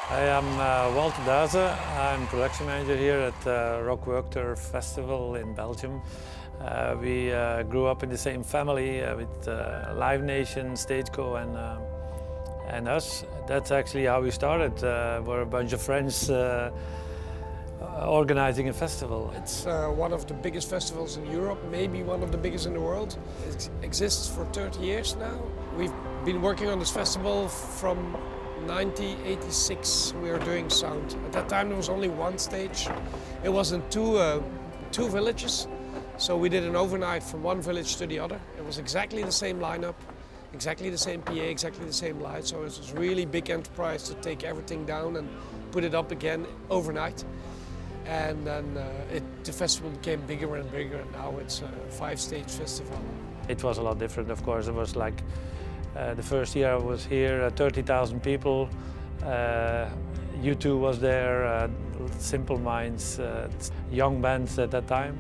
I am Werchter. I'm production manager here at Werchter Festival in Belgium. We grew up in the same family with Live Nation, Stageco and us. That's actually how we started. We're a bunch of friends organizing a festival. It's one of the biggest festivals in Europe, maybe one of the biggest in the world. It exists for 30 years now. We've been working on this festival from 1986. We were doing sound. At that time there was only one stage. It was in two villages. So we did an overnight from one village to the other. It was exactly the same lineup, exactly the same PA, exactly the same light. So it was a really big enterprise to take everything down and put it up again overnight. And then the festival became bigger and bigger, and now it's a 5-stage festival. It was a lot different, of course. It was like the first year I was here, 30,000 people. U2 was there, Simple Minds, young bands at that time.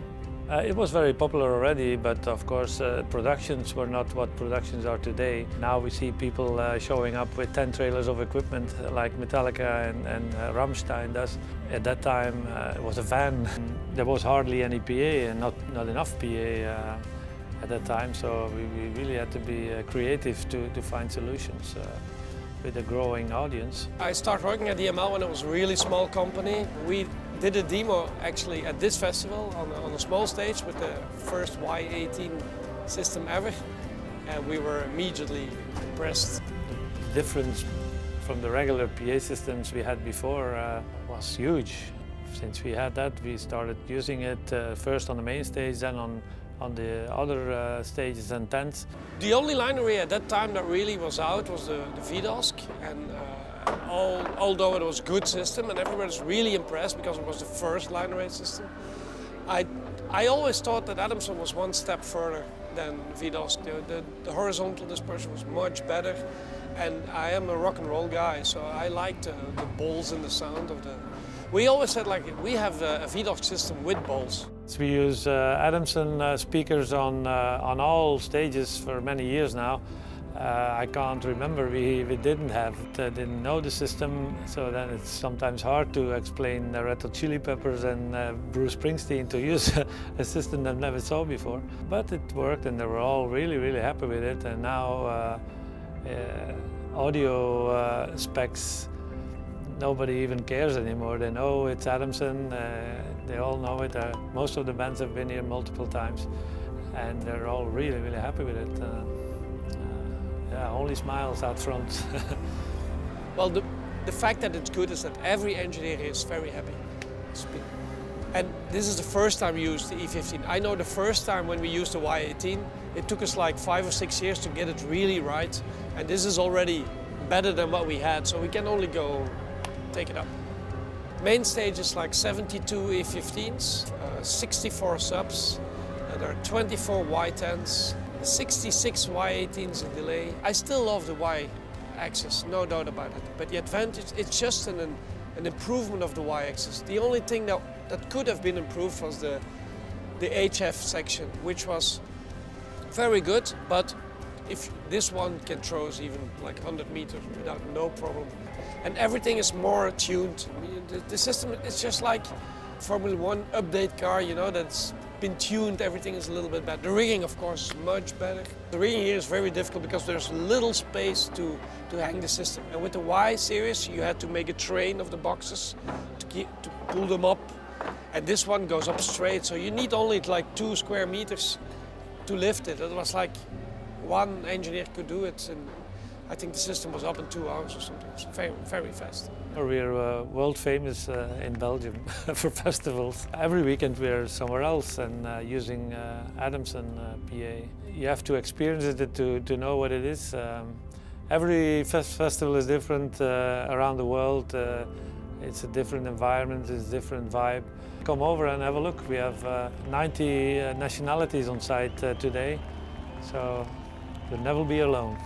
It was very popular already, but of course productions were not what productions are today. Now we see people showing up with 10 trailers of equipment like Metallica and Rammstein does. At that time it was a van. There was hardly any PA and not enough PA at that time, so we really had to be creative to find solutions with a growing audience. I started working at DML when it was a really small company. We did a demo actually at this festival on a small stage with the first Y18 system ever, and we were immediately impressed. The difference from the regular PA systems we had before was huge. Since we had that, we started using it first on the main stage, then on the other stages and tents. The only line array at that time that really was out was the VDOSC, and although it was a good system and everybody was really impressed because it was the first line array system, I always thought that Adamson was one step further than VDOSC. The horizontal dispersion was much better, and I am a rock and roll guy, so I liked the balls in the sound of the... We always said, like, we have a VDOSC system with balls. We use Adamson speakers on all stages for many years now. I can't remember we didn't know the system, so then it's sometimes hard to explain Red Hot Chili Peppers and Bruce Springsteen to use a system they've never saw before. But it worked and they were all really happy with it, and now audio specs, nobody even cares anymore. They know it's Adamson, they all know it. Most of the bands have been here multiple times and they're all really happy with it. Yeah, only smiles out front. Well, the fact that it's good is that every engineer is very happy. And this is the first time we used the E15. I know the first time when we used the Y18, it took us like 5 or 6 years to get it really right. And this is already better than what we had, so we can only go take it up. Main stage is like 72 E15s, 64 subs, and there are 24 Y10s, 66 Y18s in delay. I still love the Y-axis, no doubt about it. But the advantage, it's just an improvement of the Y-axis. The only thing that could have been improved was the HF section, which was very good, but if this one can throw us even like 100 meters without no problem. And everything is more tuned. The system is just like Formula 1 update car, you know, that's been tuned, everything is a little bit better. The rigging, of course, is much better. The rigging here is very difficult because there's little space to hang the system. And with the Y series, you had to make a train of the boxes to pull them up. And this one goes up straight, so you need only like 2 square meters to lift it. It was like one engineer could do it, and I think the system was up in 2 hours or something. It was very fast. We're world famous in Belgium for festivals. Every weekend we're somewhere else and using Adamson PA. You have to experience it to know what it is. Every festival is different around the world. It's a different environment, it's a different vibe. Come over and have a look. We have 90 nationalities on site today, so you'll never be alone.